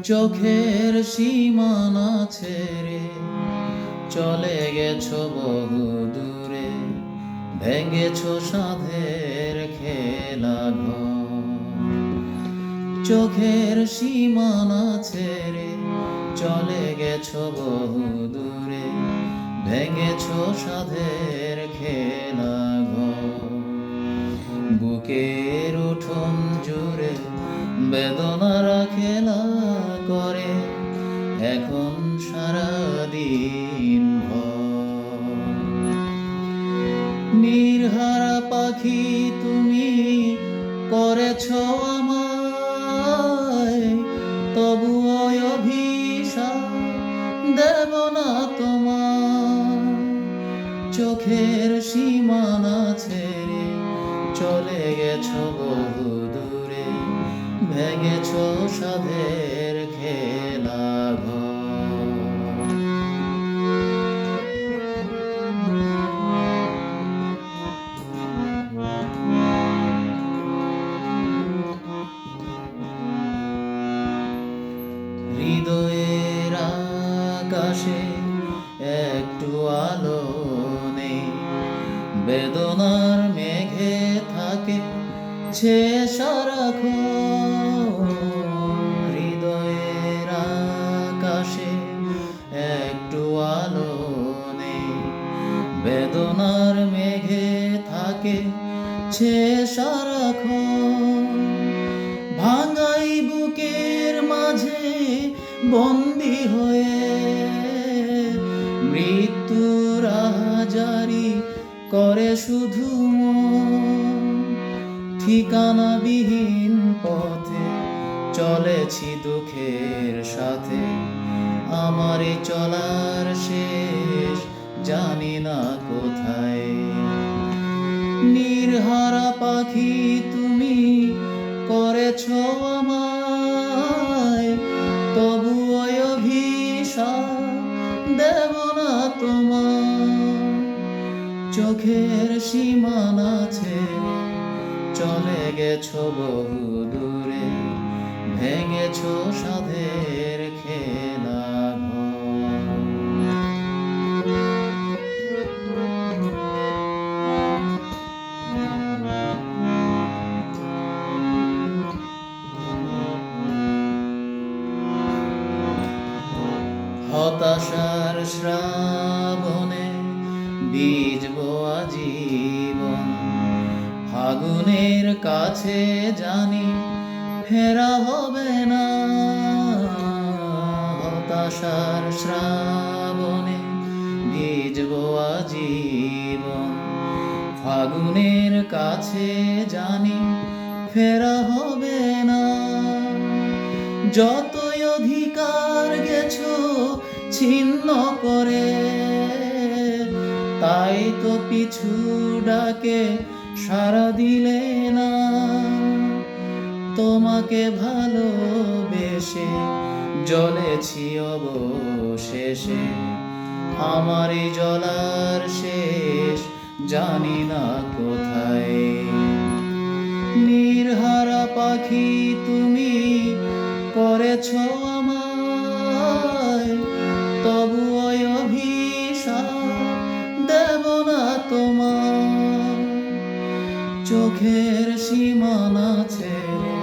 চোখের সীমানা ছেড়ে চলে গেছো বহু দূরে, ভেঙেছো সাধের খেলা ঘর। চোখের সীমানা ছেড়ে চলে গেছো বহু দূরে, ভেঙেছো সাধের খেলা ঘর। বুকের উঠোন জুড়ে বেদনারা খেলা করে এখন সারাদিন ভর। নির্হারা পাখি তুমি করেছো আমায়, তবুও অভিশাপ দেব না তোমার। চোখের সীমানা ছেড়ে চলে গেছো বহু দূরে, ভেঙেছো সাধের খেলা ঘর। হৃদয়ের আকাশে একটু আলো নেই, বেদনার মেঘে থাকে ছে সারাক্ষণ। হৃদয়ের আকাশে একটু আলো নেই, বেদনার মেঘে থাকে ছে সারাক্ষণ। ভাঙাই বুকের মাঝে বন্দি হয়ে মৃত্যুর আহাজারি করে শুধু মন। ঠিকানাবিহীন পথে চলেছি দুঃখের সাথে, আমার এই চলার শেষ জানি না কোথায়। নির্হারা পাখি তুমি করেছো আমায়, তবুও অভিশাপ দেব না তোমার। চোখের সীমানা ছেড়ে চলে গেছো বহু দূরে, ভেঙেছো সাধের খেলা ঘর। হতাশার শ্রাবণে বীজবো আজীবন, ফাগুনের কাছে জানি ফেরা হবে না। হতাশার শ্রাবণে বীজবো আজীবন, ফাগুনের কাছে জানি ফেরা হবে না। যতই অধিকার গেছো ছিন্ন করে, তাই তো পিছু ডাকে সাড়া দিলে না। তোমাকে ভালোবেসে জ্বলেছি অবশেষে, আমার এই জ্বলার শেষ জানি না কোথায়। নির্হারা পাখি তুমি করেছো আমায়, তবুও অভিশাপ দেব না তোমার। চোখের সীমানা ছেড়ে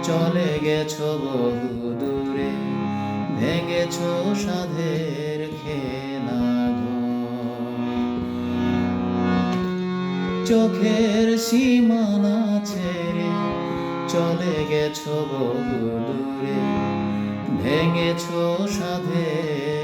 চলে গেছো বহু দূরে, ভেঙেছো সাধের খেলা ঘর। চোখের সীমানা ছেড়ে চলে গেছো বহু দূরে, ভেঙেছো সাধের